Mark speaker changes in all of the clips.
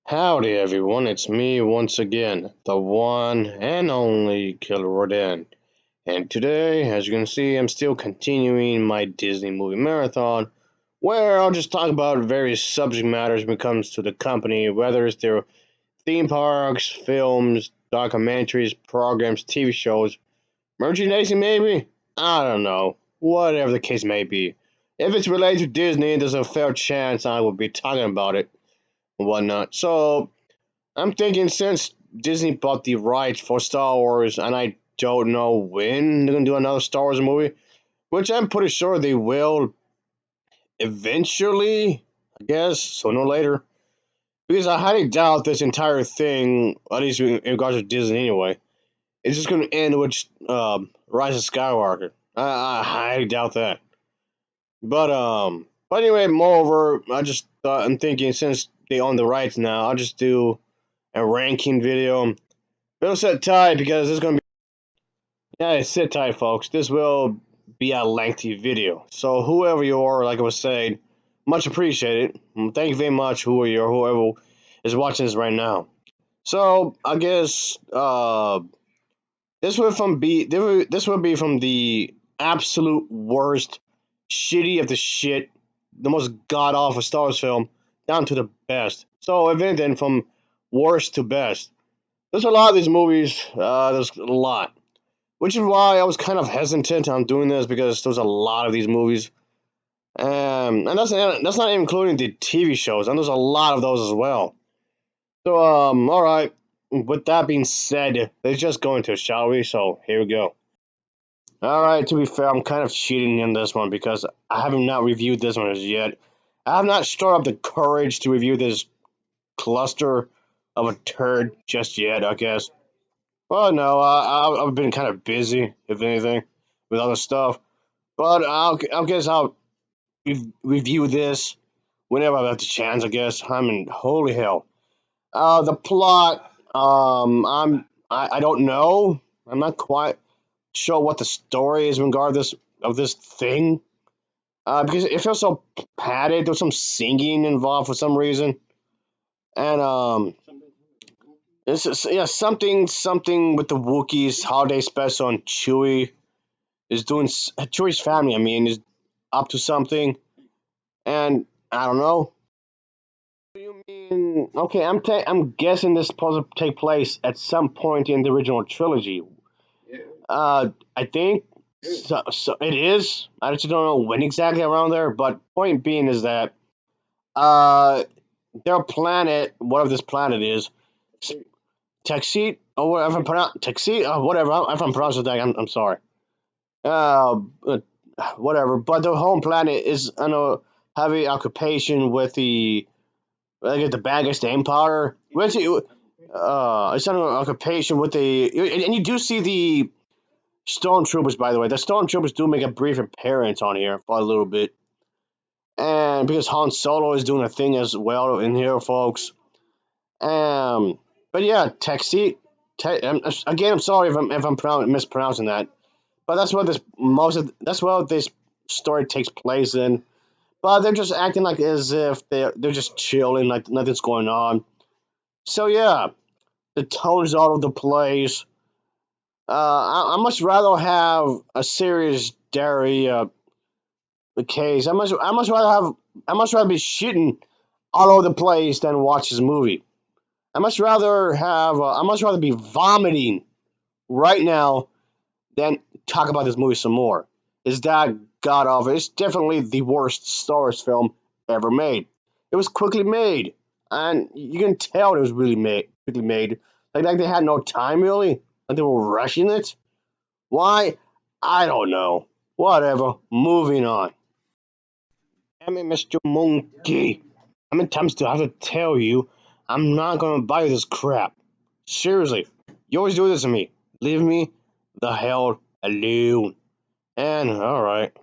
Speaker 1: Howdy everyone, it's me once again, the one and only Kylo Ren. And today, as you can see, I'm still continuing my Disney movie marathon, where I'll just talk about various subject matters when it comes to the company, whether it's their theme parks, films, documentaries, programs, TV shows, merchandising maybe? I don't know. Whatever the case may be. If it's related to Disney, there's a fair chance I will be talking about it and whatnot. So I'm thinking since Disney bought the rights for Star Wars, and I don't know when they're gonna do another Star Wars movie, which I'm pretty sure they will eventually, I guess, sooner or later. Because I highly doubt this entire thing, at least in regards to Disney anyway, is just gonna end with Rise of Skywalker. I highly doubt that. But anyway, moreover, I'm thinking since they own the rights now, I'll just do a ranking video. It'll sit tight because this is gonna be. Yeah, sit tight, folks. This will be a lengthy video. So whoever you are, like I was saying, much appreciated. Thank you very much, whoever is watching this right now. So I guess this will be from the absolute worst, shitty of the shit, the most god awful Star Wars film, down to the best. So if anything, from worst to best. There's a lot of these movies. There's a lot. Which is why I was kind of hesitant on doing this because there's a lot of these movies, and that's not even including the TV shows, and there's a lot of those as well. So all right. With that being said, let's just go into it, shall we? So here we go. All right. To be fair, I'm kind of cheating in this one because I have not reviewed this one as yet. I have not stored up the courage to review this cluster of a turd just yet. I guess. Well, no, I've been kind of busy, if anything, with other stuff. But I guess I'll review this whenever I have the chance. I guess I mean, holy hell. The plot. I don't know. I'm not quite sure what the story is in regard of this thing. Because it feels so padded. There's some singing involved for some reason, and this is yeah something with the Wookiees holiday special and Chewie is doing. Chewie's family, I mean, is up to something, and I don't know. What do you mean? Okay, I'm guessing this is supposed to take place at some point in the original trilogy. I think so it is. I just don't know when exactly around there. But point being is that uh, their planet, whatever this planet is, Texit or whatever I'm pronounce Texit, whatever. If I'm pronouncing that, I'm sorry. Uh, uh, Whatever. But the home planet is on a heavy occupation with the I get the Baggage Empire. Where's it? It's on an occupation with the and you do see the stormtroopers. By the way, the stormtroopers do make a brief appearance on here for a little bit, and because Han Solo is doing a thing as well in here, folks. But yeah, Texi. Again, I'm sorry if I'm mispronouncing that, but that's what this story takes place in. But they're just acting like as if they're just chilling, like nothing's going on. So yeah, the tone is all over the place. I much rather have a serious dairy case. I much rather be shitting all over the place than watch this movie. I much rather be vomiting right now than talk about this movie some more. Is that god awful? It's definitely the worst Star Wars film ever made. It was quickly made, and you can tell it was really quickly made. Like they had no time really, like they were rushing it. Why? I don't know. Whatever. Moving on. Damn it, Mr. Monkey. How many times do I have to tell you I'm not gonna buy this crap? Seriously, you always do this to me. Leave me the hell alone. And alright.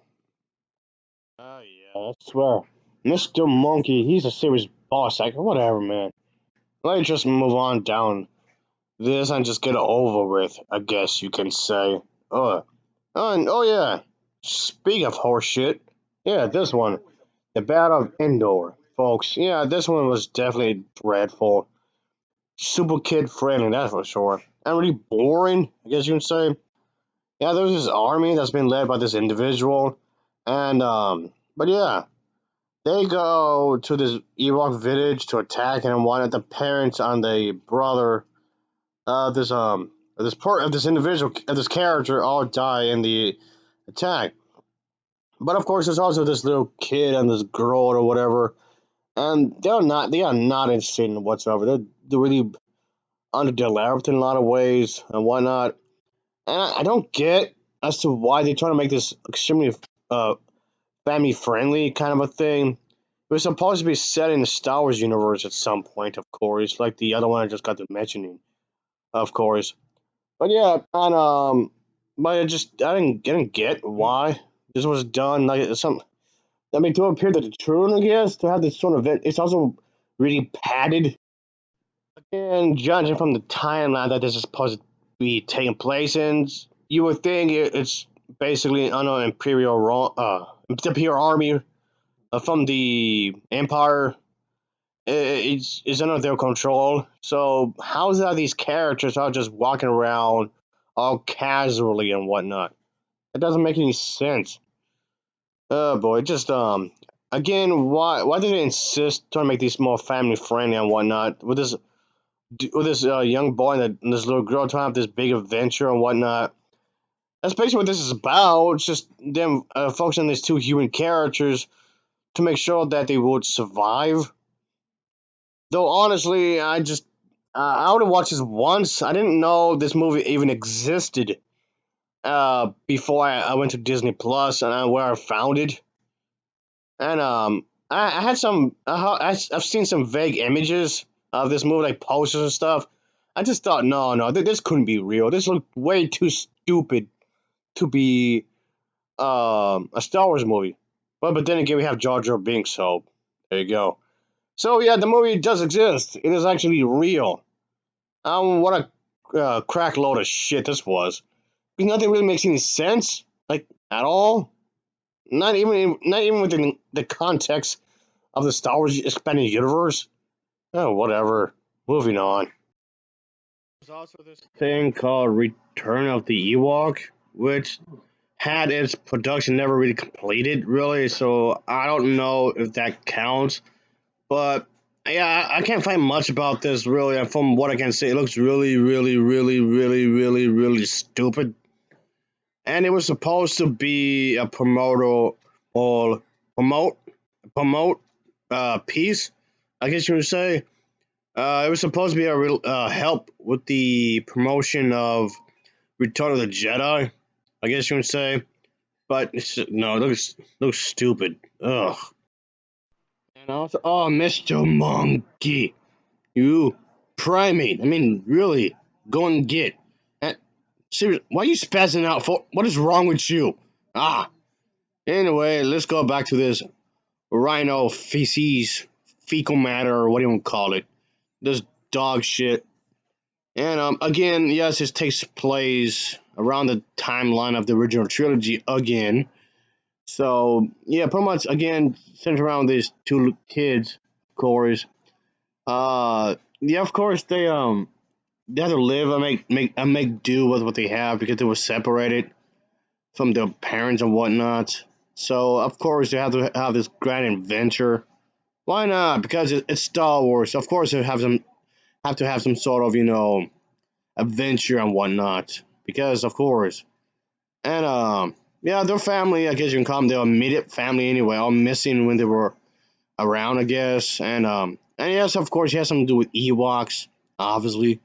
Speaker 1: Oh yeah, I swear. Mr. Monkey, he's a serious boss. Like, whatever, man. Let's just move on down this and just get it over with, I guess you can say. And yeah. Speak of horseshit. Yeah, this one. The Battle of Endor, folks. Yeah, this one was definitely dreadful. super kid friendly, that's for sure. And really boring, I guess you can say. Yeah, there's this army that's been led by this individual, and but yeah, they go to this Ewok village to attack, and one of the parents and the brother of this individual of this character all die in the attack. But of course, there's also this little kid and this girl or whatever, and they are not interested in whatsoever. They're really underdeveloped in a lot of ways and whatnot. And I don't get as to why they're trying to make this extremely uh, family friendly kind of a thing. It was supposed to be set in the Star Wars universe at some point, of course, like the other one I just got to mentioning, of course. But yeah, and but I didn't get why this was done. Like some, I mean, to appear to the truth, I guess, to have this sort of event, it's also really padded. And judging from the timeline that this is supposed to be taking place in, you would think it's basically an imperial army from the Empire. It's under their control. So how is that these characters are just walking around all casually and whatnot? It doesn't make any sense. Oh boy, just again, why did they insist trying to make these more family friendly and whatnot with this young boy and this little girl trying to have this big adventure and whatnot? That's basically what this is about. It's just them focusing on these two human characters to make sure that they would survive. Though honestly, I would have watched this once. I didn't know this movie even existed before I went to Disney Plus and where I found it. And I had some I've seen some vague images of this movie, like posters and stuff. I just thought, no, this couldn't be real. This looked way too stupid to be a Star Wars movie. But then again, we have Jar Jar Binks, so there you go. So yeah, the movie does exist. It is actually real. What a crack load of shit this was. Because nothing really makes any sense, like at all. Not even within the context of the Star Wars expanded universe. Oh, whatever. Moving on. There's also this thing called Return of the Ewok, which had its production never really completed, really. So I don't know if that counts. But yeah, I can't find much about this really. And from what I can see, it looks really, really, really, really, really, really stupid. And it was supposed to be a or promote promote piece, I guess you would say. It was supposed to be a real help with the promotion of Return of the Jedi, I guess you would say. But no, it looks stupid. Ugh. And also, oh, Mr. Monkey, you primate. I mean, really, go and get. Uh, Seriously, why are you spazzing out for? What is wrong with you? Ah. Anyway, let's go back to this rhino feces, fecal matter, or what do you want to call it? This dog shit. And again, yes, this takes place around the timeline of the original trilogy again. So yeah, pretty much again centered around these two kids, of course. Yeah, of course they have to live and make do with what they have because they were separated from their parents and whatnot. So of course they have to have this grand adventure. Why not? Because it's Star Wars. Of course they have to have some sort of adventure and whatnot. Because of course, and yeah, their family, I guess you can call them their immediate family anyway, all missing when they were around, I guess. And yes, of course, it has something to do with Ewoks, obviously.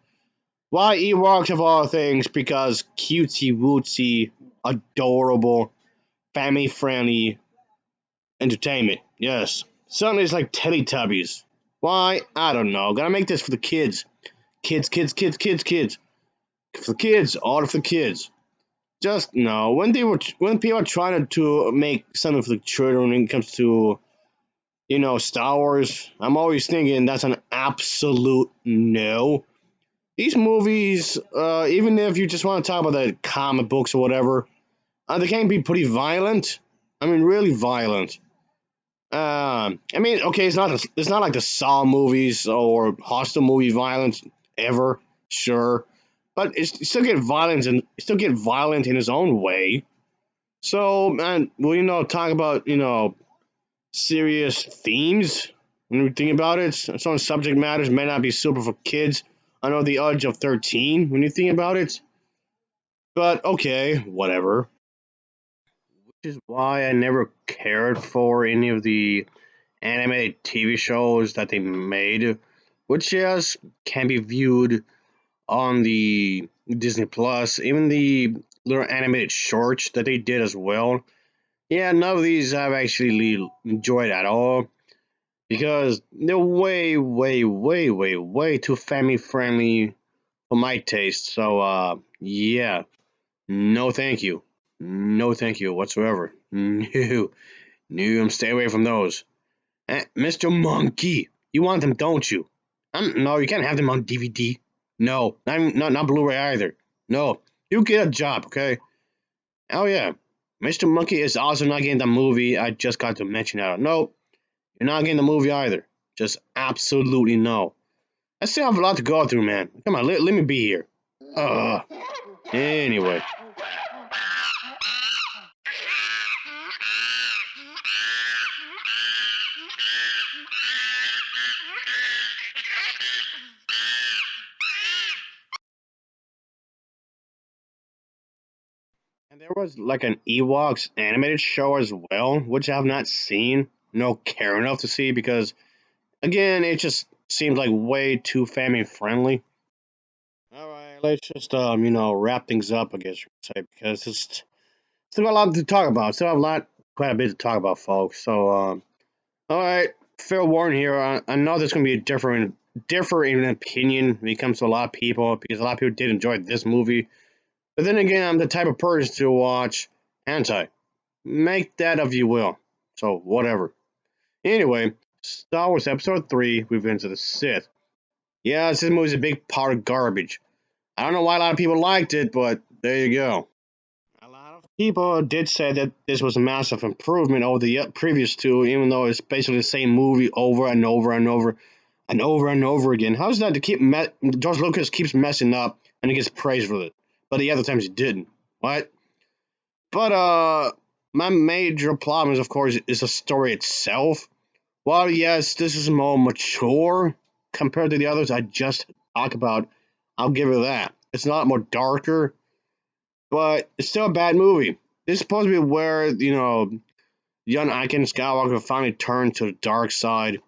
Speaker 1: Why Ewoks of all things? Because cutesy wootsy, adorable, family friendly entertainment. Yes. Something is like Teletubbies. Why? I don't know. Gotta make this for the kids. Kids. For the kids, all for the kids. Just no. When people are trying to make something for the children when it comes to Star Wars, I'm always thinking that's an absolute no. These movies, even if you just want to talk about the comic books or whatever, they can be pretty violent. I mean, really violent. I mean, okay, it's not like the Saw movies or Hostel movie violence. whatever, sure, but it still get violent and still get violent in his own way. So, man, we talk about serious themes when we think about it. Some subject matters may not be super for kids under the age of 13 when you think about it, but okay, whatever. Which is why I never cared for any of the animated TV shows that they made, which just can be viewed on the Disney Plus, even the little animated shorts that they did as well. Yeah, none of these I've actually enjoyed at all because they're way, way, way, way, way too family friendly for my taste. So, yeah, no thank you. No thank you whatsoever. No, no, I'm stay away from those. Mr. Monkey, you want them, don't you? No, you can't have them on DVD. No, not Blu-ray either. No, you get a job, okay? Oh yeah, Mr. Monkey is also not getting the movie. I just got to mention that. No, you're not getting the movie either. Just absolutely no. I still have a lot to go through, man. Come on, let me be here. Uh, anyway. And there was like an Ewoks animated show as well, which I have not seen. No care enough to see because again, it just seems like way too family friendly. All right, let's just wrap things up, I guess you could say, because it's still got a lot to talk about. Still have quite a bit to talk about, folks. So, all right, fair warning here. I know there's gonna be a different opinion when it comes to a lot of people because a lot of people did enjoy this movie. But then again, I'm the type of person to watch anti. Make that of you will. So whatever. Anyway, Star Wars Episode 3, we've into the Sith. Yeah, this movie's a big part of garbage. I don't know why a lot of people liked it, but there you go. A lot of people did say that this was a massive improvement over the previous two, even though it's basically the same movie over and over and over and over and over again. How's that to George Lucas keeps messing up and he gets praised for it, but the other times he didn't. What? But my major problem is, of course, is the story itself. While yes, this is more mature compared to the others I just talked about, I'll give it that. It's a lot more darker, but it's still a bad movie. This is supposed to be where young Anakin Skywalker finally turned to the dark side,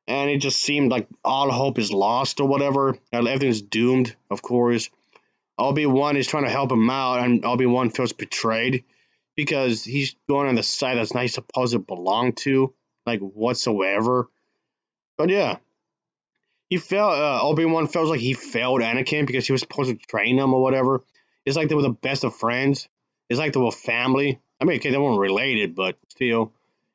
Speaker 1: and it just seemed like all hope is lost or whatever. And everything's doomed, of course. Obi-Wan is trying to help him out, and Obi-Wan feels betrayed because he's going on the side that's not supposed to belong to, like whatsoever. But yeah, he felt Obi-Wan feels like he failed Anakin because he was supposed to train him or whatever. It's like they were the best of friends. It's like they were family. I mean, okay, they weren't related, but still,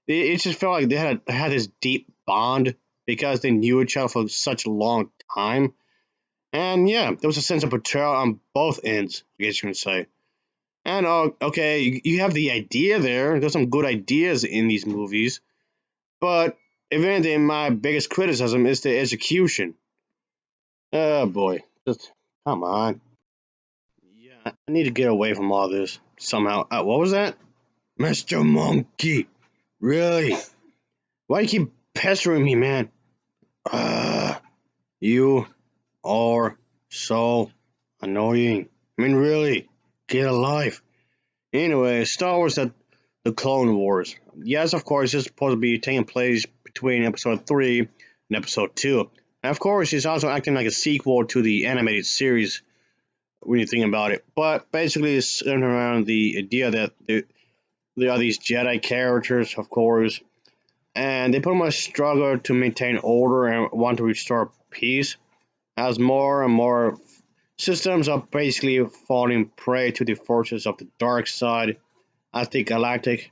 Speaker 1: it just felt like they had this deep bond because they knew each other for such a long time. And yeah, there was a sense of betrayal on both ends, I guess you can say. And okay, you have the idea there. There's some good ideas in these movies, but if anything, my biggest criticism is the execution. Oh boy, just come on. Yeah, I need to get away from all this somehow. What was that, Mr. Monkey? Really? Why you keep pestering me, man? Uh, you are so annoying. I mean, really, get a life. Anyway, Star Wars the Clone Wars. Yes, of course, it's supposed to be taking place between Episode 3 and Episode 2. And of course, it's also acting like a sequel to the animated series when you think about it. But basically, it's centered around the idea that there are these Jedi characters, of course, and they pretty much struggle to maintain order and want to restore peace as more and more systems are basically falling prey to the forces of the dark side as the Galactic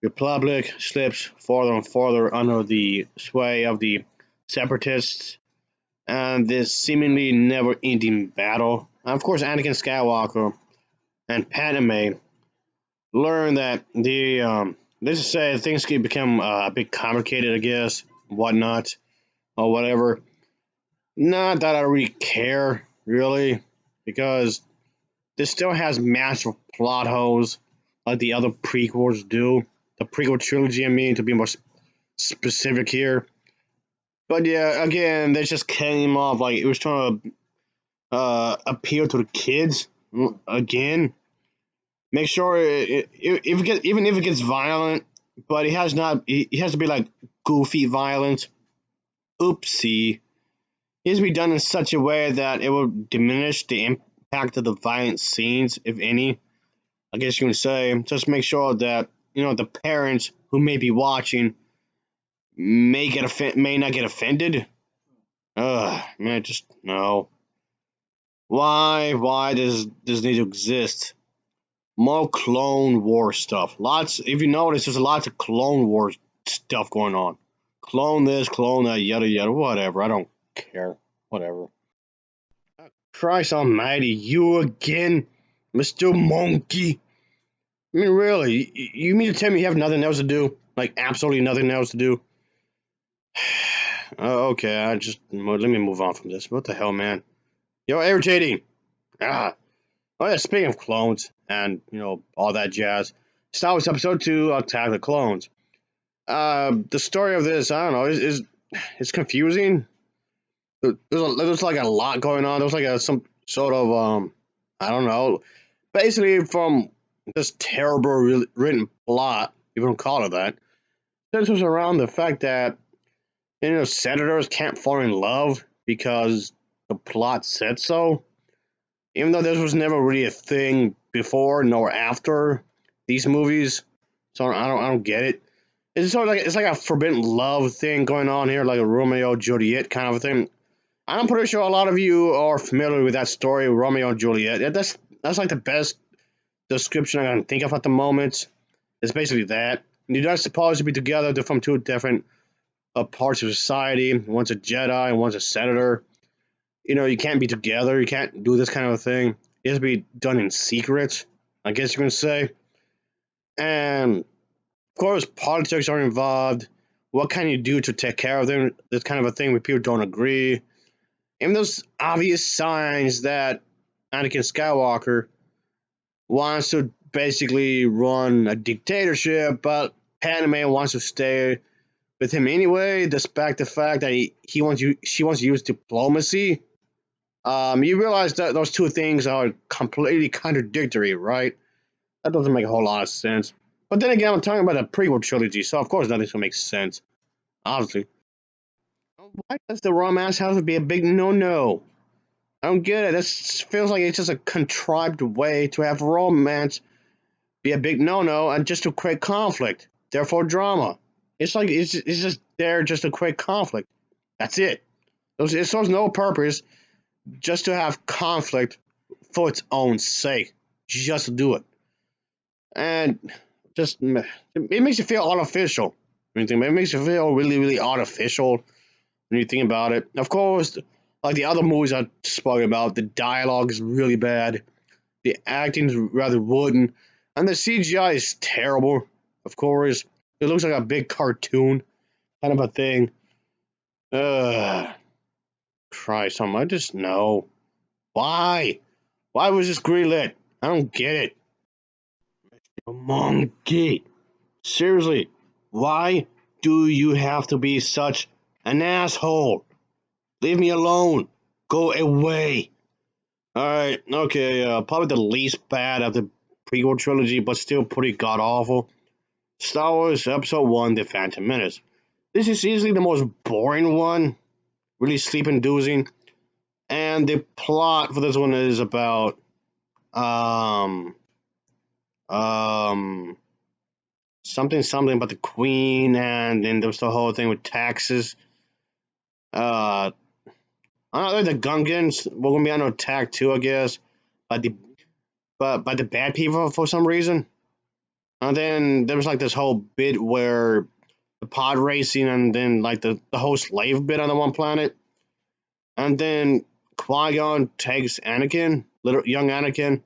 Speaker 1: Republic slips further and further under the sway of the Separatists and this seemingly never-ending battle. And of course, Anakin Skywalker and Padme learn that let's just say things can become a bit complicated, I guess, whatnot, or whatever. Not that I really care, really, because this still has massive plot holes like the other prequels do. The prequel trilogy, I mean, to be more specific here. But yeah, again, they just came off like it was trying to appeal to the kids again. Make sure if it gets, even if it gets violent, but it has not. It has to be like goofy violence. Oopsie. It has to be done in such a way that it will diminish the impact of the violent scenes, if any. I guess you can say. Just make sure that the parents who may be watching may not get offended. Ugh, man, just no. Why? Why does this need to exist? More Clone War stuff. Lots. If you notice, there's lots of Clone War stuff going on. Clone this, clone that, yada yada, whatever. I don't care. Whatever. Christ Almighty, you again, Mr. Monkey. I mean, really, you mean to tell me you have nothing else to do? Like, absolutely nothing else to do? Okay, let me move on from this. What the hell, man? You're irritating. Ah. Oh yeah, speaking of clones and all that jazz, Star Wars Episode 2: Attack of the Clones. The story of this, I don't know, is it's confusing. There's like a lot going on. There's like some sort of I don't know, basically from this terrible written plot, if you don't call it that. This was around the fact that senators can't fall in love because the plot said so. Even though this was never really a thing before nor after these movies, so I don't get it. It's sort of like it's like a forbidden love thing going on here, like a Romeo Juliet kind of a thing. I'm pretty sure a lot of you are familiar with that story, Romeo and Juliet. That's like the best description I can think of at the moment. It's basically that you're not supposed to be together. They're from two different parts of society. One's a Jedi and one's a senator. You can't be together. You can't do this kind of thing. It has to be done in secret, I guess you can say. And of course, politics are involved. What can you do to take care of them? This kind of a thing where people don't agree. And there's obvious signs that Anakin Skywalker wants to basically run a dictatorship, but Padme wants to stay with him anyway, despite the fact that she wants to use diplomacy. You realize that those two things are completely contradictory, right? That doesn't make a whole lot of sense. But then again, I'm talking about a prequel trilogy, so of course nothing's gonna make sense. Obviously. Why does the romance have to be a big no-no? I don't get it. This feels like it's just a contrived way to have romance be a big no-no and just to create conflict. Therefore, drama. It's like it's just there just to create conflict. That's it. It serves no purpose just to have conflict for its own sake. Just to do it. And just it makes you feel artificial. It makes you feel really, really artificial when you think about it. Of course, like the other movies I spoke about, the dialogue is really bad, the acting is rather wooden, and the CGI is terrible. Of course, it looks like a big cartoon kind of a thing. Ugh, Christ, I just know why. Why was this greenlit? I don't get it. Monkey. Seriously, why do you have to be such an asshole? Leave me alone. Go away. Alright, okay, probably the least bad of the prequel trilogy, but still pretty god awful. Star Wars Episode 1: The Phantom Menace. This is easily the most boring one, really sleep inducing. And the plot for this one is about um um something about the Queen, and then there was the whole thing with taxes. Uh, I don't know, the Gungans were gonna be under attack too, I guess, by the bad people for some reason. And then there was like this whole bit where the pod racing, and then like the whole slave bit on the one planet, and then Qui-Gon takes Anakin, little young Anakin,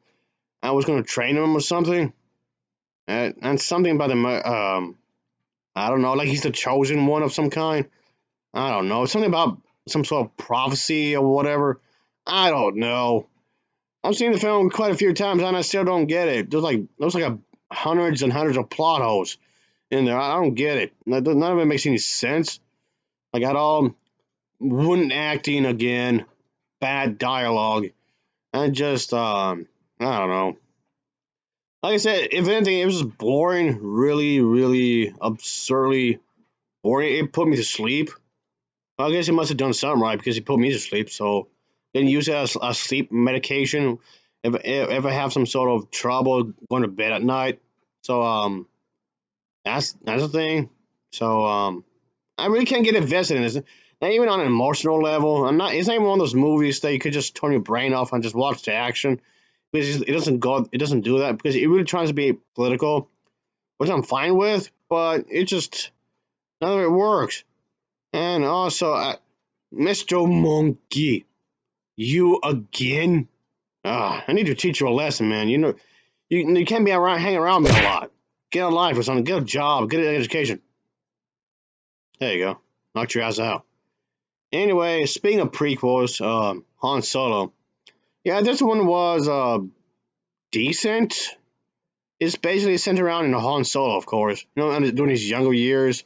Speaker 1: and was gonna train him or something, and something about the I don't know, like he's the chosen one of some kind. I don't know. Something about some sort of prophecy or whatever. I don't know. I've seen the film quite a few times and I still don't get it. There's like hundreds and hundreds of plot holes in there. I don't get it. None of it makes any sense. Like at all. Wooden acting again. Bad dialogue. And just I don't know. Like I said, if anything, it was just boring, really, really absurdly boring. It put me to sleep. I guess he must have done something right because he put me to sleep. So then use it as a sleep medication if I have some sort of trouble going to bed at night. So that's the thing. So I really can't get invested in this. Not even on an emotional level. I'm not. It's not even one of those movies that you could just turn your brain off and just watch the action. Because it doesn't go. It doesn't do that because it really tries to be political, which I'm fine with. But it just none of it works. And also, Mr. Monkey, you again? I need to teach you a lesson, man. You know, you can't be around, hanging around me a lot. Get a life or something. Get a job. Get an education. There you go. Knocked your ass out. Anyway, speaking of prequels, Han Solo. Yeah, this one was decent. It's basically centered around in Han Solo, of course. You know, during his younger years,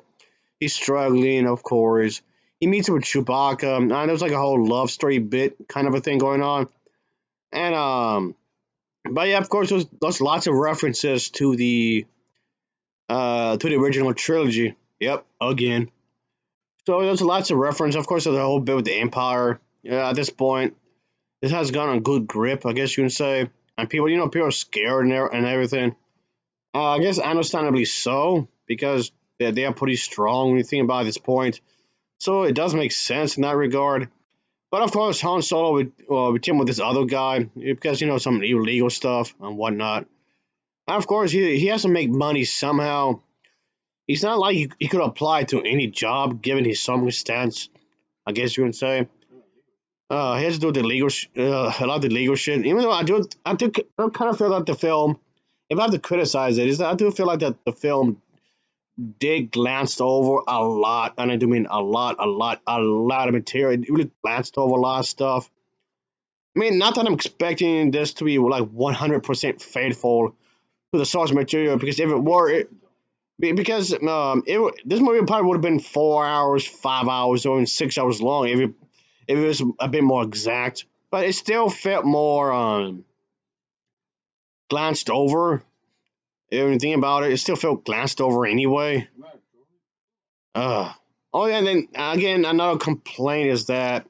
Speaker 1: he's struggling, of course. He meets up with Chewbacca, and there's like a whole love story bit kind of a thing going on. And but yeah, of course, there's lots of references to the original trilogy. Yep, again. So there's lots of reference. Of course, there's a whole bit with the Empire. Yeah, at this point, this has gotten a good grip, I guess you can say. And people, people are scared and everything. I guess understandably so, because they are pretty strong when you think about it at this point. So it does make sense in that regard. But of course, Han Solo would team with this other guy because some illegal stuff and whatnot. And of course, he has to make money somehow. He's not like he could apply to any job given his circumstance. I guess you can say. He has to do the legal, a lot of the legal shit. Even though I kind of feel like the film, if I have to criticize it, is that I do feel like that the film did glanced over a lot, and I do mean a lot of material. It really glanced over a lot of stuff. I mean, not that I'm expecting this to be like 100% faithful to the source material, because if it were, because this movie probably would have been 4 hours, 5 hours, or even 6 hours long if it was a bit more exact. But it still felt more glanced over. If you think about it, it still felt glanced over anyway. Oh yeah, and then again, another complaint is that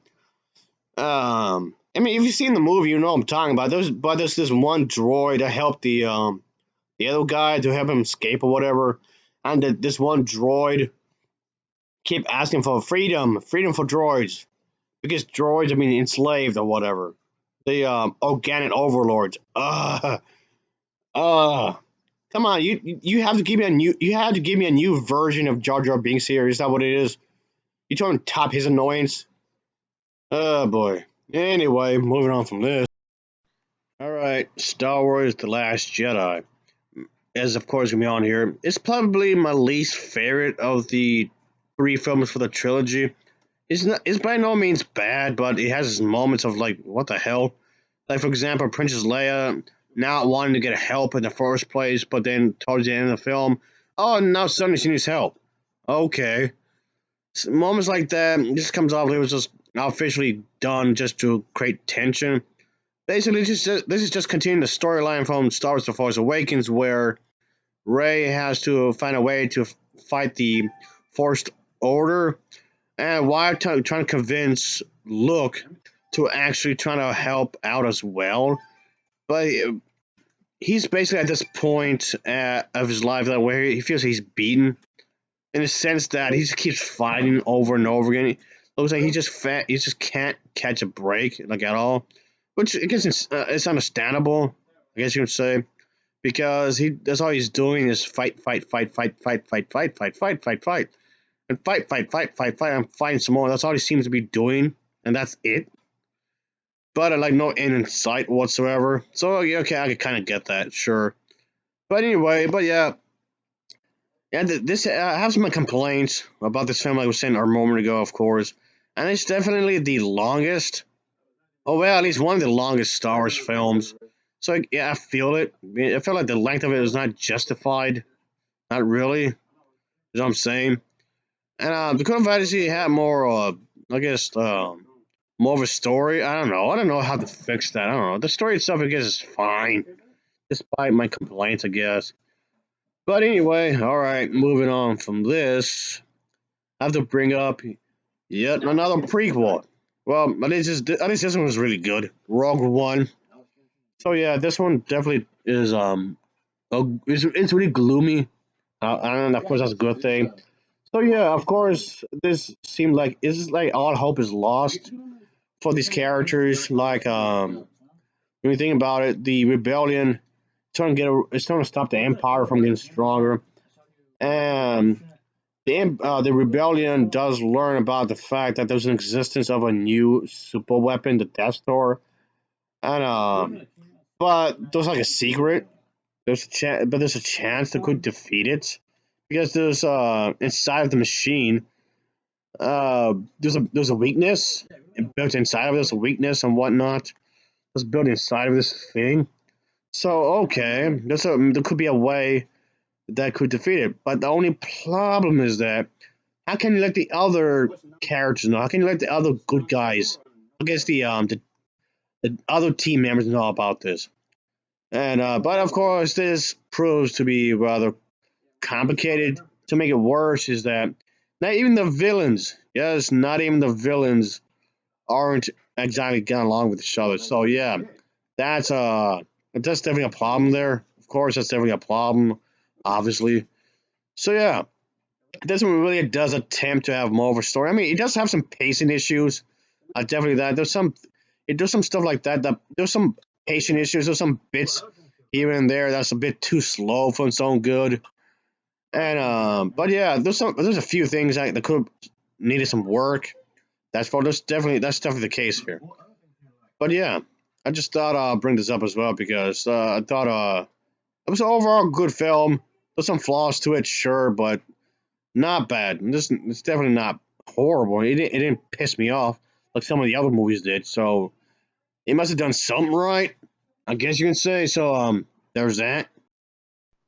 Speaker 1: I mean, if you've seen the movie, you know what I'm talking about. There's this one droid that helped the other guy to help him escape or whatever, and this one droid keep asking for freedom for droids, because droids are being enslaved or whatever. The organic overlords. Uh, Come on, you have to give me a new version of Jar Jar Binks here. Is that what it is? You trying to top his annoyance? Oh boy. Anyway, moving on from this. All right, Star Wars: The Last Jedi, as of course gonna be on here. It's probably my least favorite of the three films for the trilogy. It's by no means bad, but it has its moments of like, what the hell? Like for example, Princess Leia not wanting to get help in the first place, but then towards the end of the film, oh, now suddenly she needs help. Okay. Moments like that just comes off like it was just officially done just to create tension. Basically, this is just continuing the storyline from Star Wars: The Force Awakens, where Rey has to find a way to fight the Forced Order, and while trying to convince Luke to actually try to help out as well. But he's basically at this point of his life that where he feels he's beaten, in the sense that he just keeps fighting over and over again. It looks like he just can't catch a break like at all, which I guess it's understandable. I guess you would say, because that's all he's doing is fight, and fight, and fight some more. That's all he seems to be doing, and that's it. But I like no end in sight whatsoever. So yeah, okay, I can kind of get that, sure. But anyway, but yeah, this I have some complaints about this film, like I was saying a moment ago, of course. and it's definitely the longest. Oh well, at least one of the longest Star Wars films. So yeah, I feel it. I feel like the length of it is not justified. Not really. You know what I'm saying? And the Code of Odyssey had more, I guess, more of a story. I don't know. I don't know how to fix that. I don't know. The story itself, I guess, is fine, despite my complaints, I guess. But anyway, all right. Moving on from this, I have to bring up yet another prequel. Well, at least this one was really good. Rogue One. So yeah, this one definitely is it's really gloomy. And of course that's a good thing. So yeah, of course this seemed like it's like all hope is lost for these characters. Like when you think about it, the rebellion it's trying to stop the empire from getting stronger, and the rebellion does learn about the fact that there's an existence of a new super weapon, the Death Star, and but there's like a secret. There's a chance they could defeat it because there's inside of the machine there's a weakness built inside of it. There's a weakness and whatnot. That's built inside of this thing. So okay, there could be a way that could defeat it. But the only problem is that how can you let the other characters know? How can you let the other good guys, I guess the other team members know about this? And but of course, this proves to be rather complicated. To make it worse, is that not even the villains, yes, not even the villains aren't exactly getting along with each other. So yeah, that's uh that's definitely a problem there. Of course, that's definitely a problem, obviously. So yeah, this one really does attempt to have more of a story. I mean, it does have some pacing issues. Definitely that. It does some stuff like that. There's some pacing issues. There's some bits here and there that's a bit too slow for its own good. And but yeah, there's a few things that could have needed some work. That's definitely the case here. But yeah, I just thought I'll bring this up as well because I thought it was an overall good film. There's some flaws to it, sure, but not bad. It's definitely not horrible. It didn't piss me off like some of the other movies did. So it must have done something right, I guess you can say. So there's that.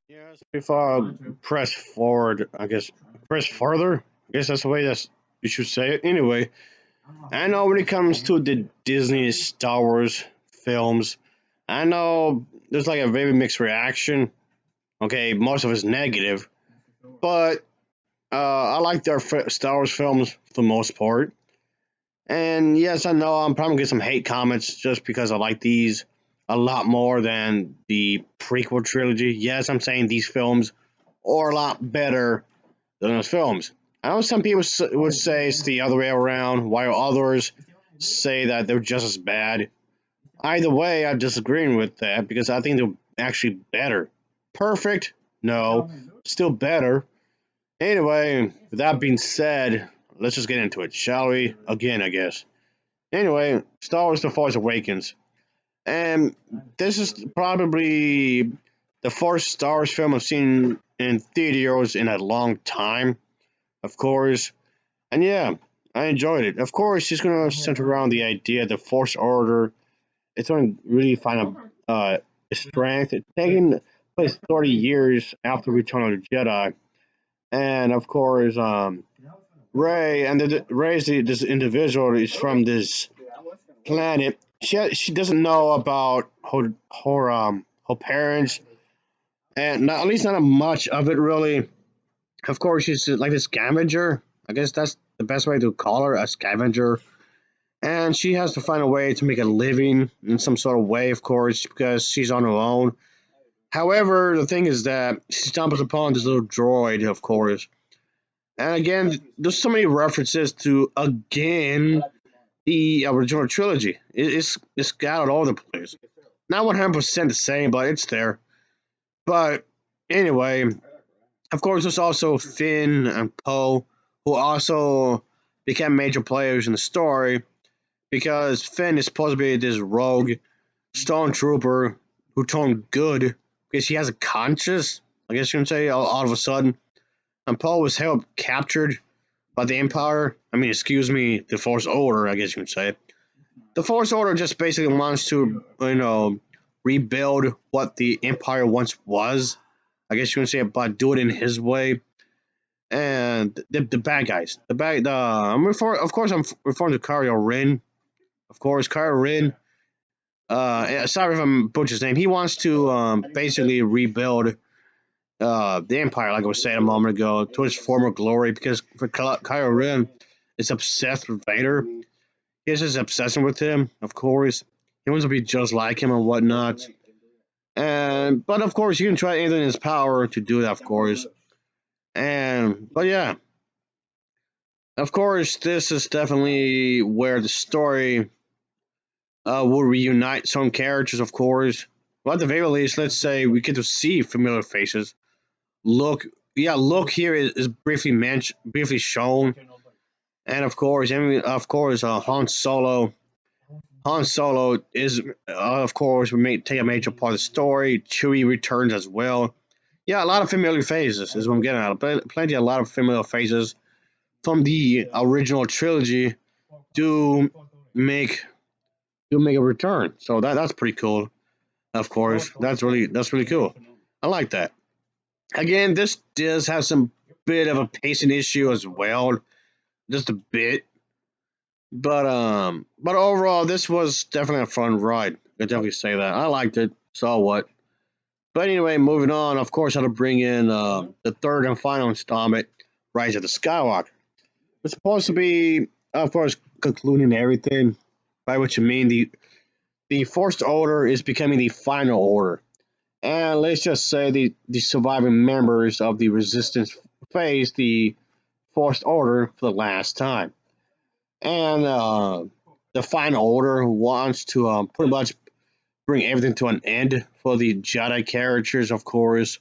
Speaker 1: Yes. Before I press forward, I guess press further. I guess that's the way that's you should say it. Anyway, I know when it comes to the Disney Star Wars films, I know there's like a very mixed reaction. Okay, most of it's negative, but I like their Star Wars films for the most part. And yes, I know I'm probably gonna get some hate comments just because I like these a lot more than the prequel trilogy. Yes, I'm saying these films are a lot better than those films. I know some people would say it's the other way around, while others say that they're just as bad. Either way, I'm disagreeing with that because I think they're actually better. Perfect? No. Still better. Anyway, with that being said, let's just get into it, shall we? Again, I guess. Anyway, Star Wars The Force Awakens. And this is probably the first Star Wars film I've seen in theaters in a long time, of course. And yeah, I enjoyed it. Of course, it's going to center around the idea the Force Order. It's going to really find a strength. It's taking place 30 years after Return of the Jedi. And of course, Ray and Ray's this individual is from this planet. She doesn't know about her parents, and not, at least not much of it really. Of course, she's like a scavenger. I guess that's the best way to call her, a scavenger. And she has to find a way to make a living in some sort of way, of course, because she's on her own. However, the thing is that she stumbles upon this little droid, of course. And again, there's so many references to again the original trilogy. It's got all over the place. Not 100% the same, but it's there. But anyway, of course, there's also Finn and Poe, who also became major players in the story because Finn is supposed to be this rogue stormtrooper who turned good because he has a conscience, I guess you can say, all of a sudden. And Poe was held captured by the Empire. I mean, excuse me, the Force Order, I guess you could say. The Force Order just basically wants to, rebuild what the Empire once was. I guess you can say, but do it in his way. And the bad guys, of course, I'm referring to Kylo Ren. Of course, Kylo Ren. Sorry if I'm butchering his name. He wants to basically rebuild the Empire, like I was saying a moment ago, to its former glory. Because for Kylo Ren, is obsessed with Vader. He has this obsession with him. Of course, he wants to be just like him and whatnot. But of course, he can try anything in his power to do that. Of course, but yeah, of course, this is definitely where the story will reunite some characters. Of course, but at the very least, let's say we get to see familiar faces. Look here is briefly shown, and Han Solo. Han Solo is, of course, we may take a major part of the story. Chewie returns as well. Yeah, a lot of familiar faces is what I'm getting at. A lot of familiar faces from the original trilogy do make make a return. So that's pretty cool. Of course, that's really cool. I like that. Again, this does have some bit of a pacing issue as well, just a bit. But overall, this was definitely a fun ride. I definitely say that. I liked it. So what? But anyway, moving on. Of course, I had to bring in the third and final installment, Rise of the Skywalker. It's supposed to be, of course, concluding everything. By which you mean the First Order is becoming the final order. And let's just say the surviving members of the Resistance face the First Order for the last time. And the final order wants to pretty much bring everything to an end for the Jedi characters, of course.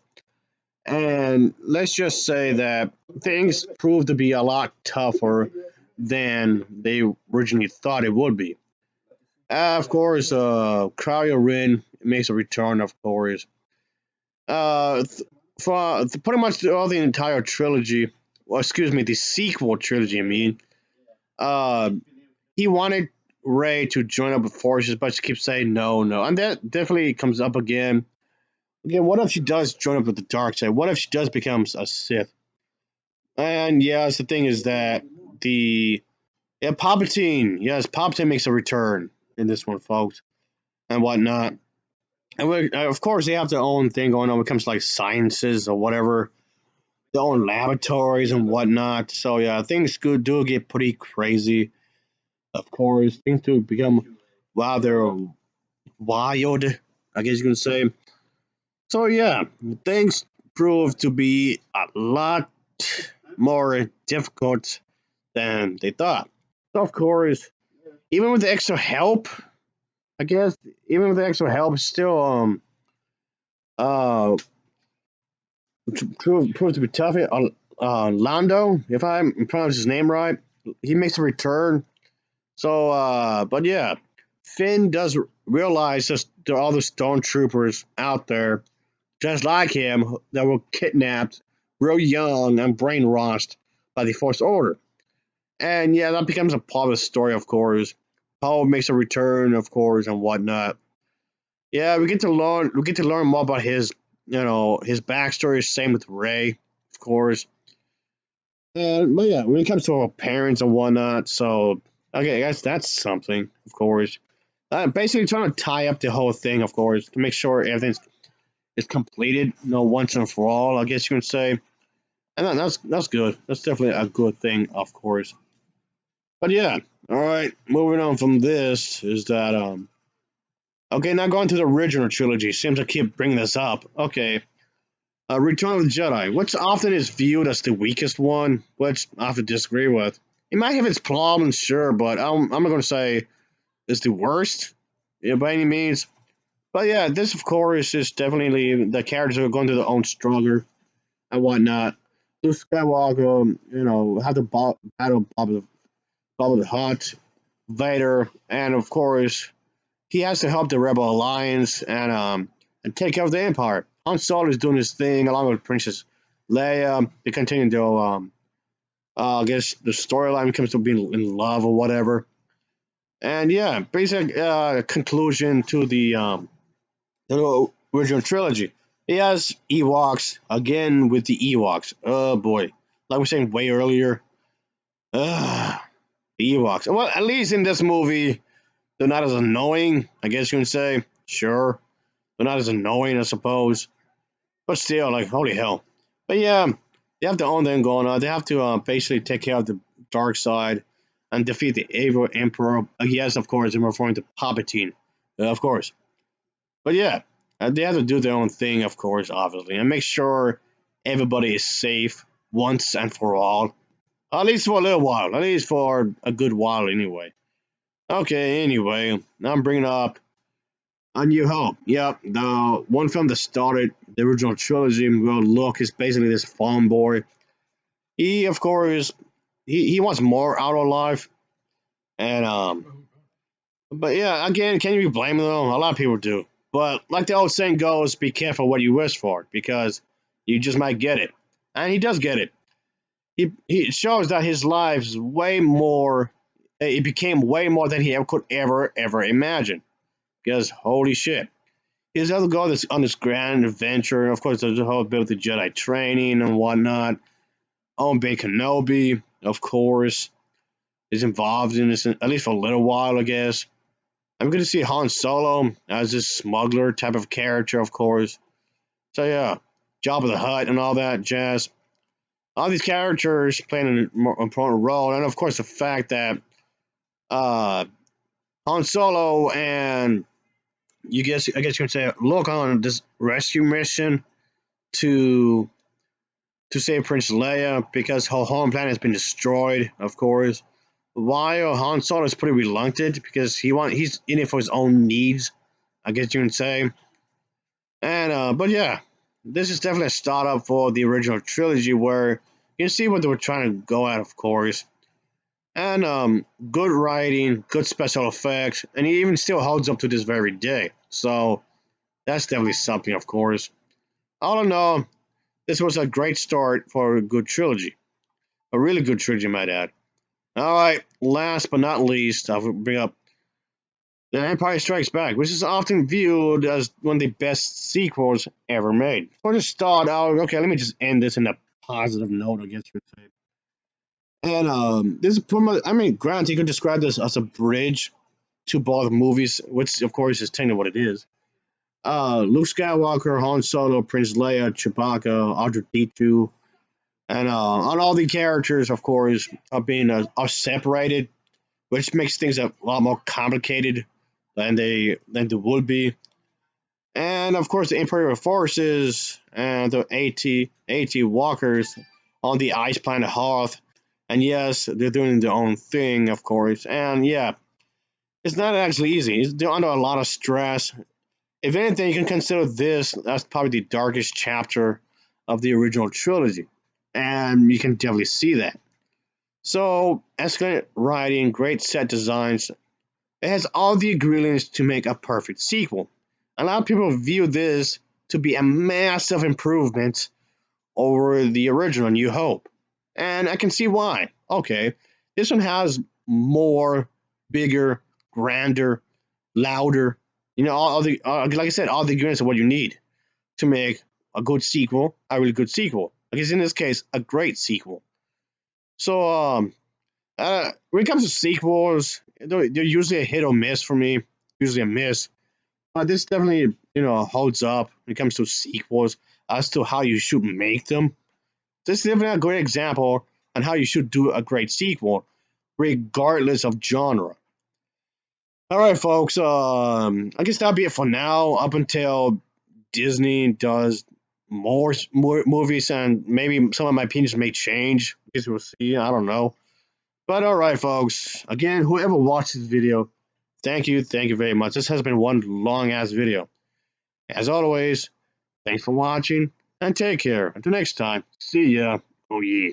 Speaker 1: And let's just say that things proved to be a lot tougher than they originally thought it would be. Of course, Kylo Ren makes a return, of course. For pretty much all the entire trilogy, well, excuse me, the sequel trilogy, I mean, uh, he wanted Ray to join up with forces, but she keeps saying no, no, and that definitely comes up again. Again, what if she does join up with the dark side? What if she does becomes a Sith? And yes, the thing is that the Palpatine, yes, Palpatine makes a return in this one, folks, and whatnot. And of course, they have their own thing going on when it comes to like sciences or whatever, their own laboratories and whatnot. So yeah, things do get pretty crazy. Of course, things do become rather wild, I guess you can say. So yeah, things prove to be a lot more difficult than they thought. So of course, even with the extra help, I guess even with the extra help, still uh proved to be tough. Lando, if I pronounce his name right, he makes a return. So, but yeah, Finn does realize that there are other stormtroopers out there just like him that were kidnapped real young and brainwashed by the First Order. And yeah, that becomes a part of the story, of course. Paul makes a return, of course, and whatnot. Yeah, we get to learn more about his backstory. Same with Ray, of course. And but yeah, when it comes to our parents and whatnot, so okay, I guess that's something, of course. Basically, trying to tie up the whole thing, of course, to make sure everything's is completed, once and for all. I guess you can say, and that's good. That's definitely a good thing, of course. But yeah, all right. Moving on from this is that okay, now going to the original trilogy. Seems I keep bringing this up. Okay, Return of the Jedi, which often is viewed as the weakest one, which I have to disagree with. It might have its problems, sure, but I'm not going to say it's the worst, yeah, by any means. But yeah, this of course is definitely the characters are going through their own struggle and whatnot. Luke Skywalker, have to battle Boba the Hutt, Vader, and of course he has to help the Rebel Alliance and take care of the Empire. Han Solo is doing his thing along with Princess Leia. They continue to I guess the storyline comes to being in love or whatever. And yeah, basic conclusion to the original trilogy. He has Ewoks again with the Ewoks. Oh boy, like we were saying way earlier, the Ewoks. Well, at least in this movie, they're not as annoying. I guess you can say. Sure, they're not as annoying, I suppose. But still, like holy hell. But yeah, they have their own thing going on. They have to basically take care of the dark side and defeat the evil emperor. Yes, of course, I'm referring to Palpatine, of course. But yeah, they have to do their own thing, of course, obviously, and make sure everybody is safe once and for all. At least for a little while. At least for a good while, anyway. Okay, anyway, now I'm bringing up A New Hope. Yep, the one film that started the original trilogy. Well, Luke is basically this farm boy. He, of course, he wants more out of life, and but yeah, again, can you blame them? A lot of people do. But like the old saying goes, be careful what you wish for because you just might get it. And he does get it. He shows that his life's way more. It became way more than he ever could ever imagine. Because holy shit, he's able to go on this grand adventure. And of course, there's a whole bit with the Jedi training and whatnot. Owen Ben Kenobi, of course, is involved in this at least for a little while, I guess. I'm going to see Han Solo as this smuggler type of character, of course. So yeah, Jabba the Hutt and all that jazz. All these characters playing an important role, and of course the fact that uh, Han Solo and I guess you could say Luke on this rescue mission to save Princess Leia because her home planet has been destroyed, of course. While Han Solo is pretty reluctant because he's in it for his own needs, I guess you can say. And but yeah, this is definitely a startup for the original trilogy where you can see what they were trying to go at, of course. And good writing, good special effects, and it even still holds up to this very day. So that's definitely something, of course. All in all, this was a great start for a good trilogy. A really good trilogy, might add. Alright, last but not least, I'll bring up The Empire Strikes Back, which is often viewed as one of the best sequels ever made. For the start out, okay, let me just end this in a positive note, I guess you would say. And this is I mean, granted, you could describe this as a bridge to both movies, which of course is technically what it is. Luke Skywalker, Han Solo, Prince Leia, Chewbacca, R2D2, and all the characters, of course, are separated, which makes things a lot more complicated than they would be. And of course, the Imperial forces and the AT walkers on the ice planet Hoth. And yes, they're doing their own thing, of course. And yeah, it's not actually easy. They're under a lot of stress. If anything, you can consider this as probably the darkest chapter of the original trilogy. And you can definitely see that. So, excellent writing, great set designs. It has all the ingredients to make a perfect sequel. A lot of people view this to be a massive improvement over the original New Hope. And I can see why. Okay, this one has more, bigger, grander, louder. You know, all the like I said, all the ingredients of what you need to make a good sequel, a really good sequel. I guess in this case, a great sequel. So, when it comes to sequels, they're usually a hit or miss for me. Usually a miss. This definitely, holds up when it comes to sequels as to how you should make them. This is definitely a great example on how you should do a great sequel, regardless of genre. All right, folks. I guess that'll be it for now. Up until Disney does more movies, and maybe some of my opinions may change. I guess we'll see. I don't know. But all right, folks. Again, whoever watched this video, thank you very much. This has been one long ass video. As always, thanks for watching and take care. Until next time, see ya. Oh yeah.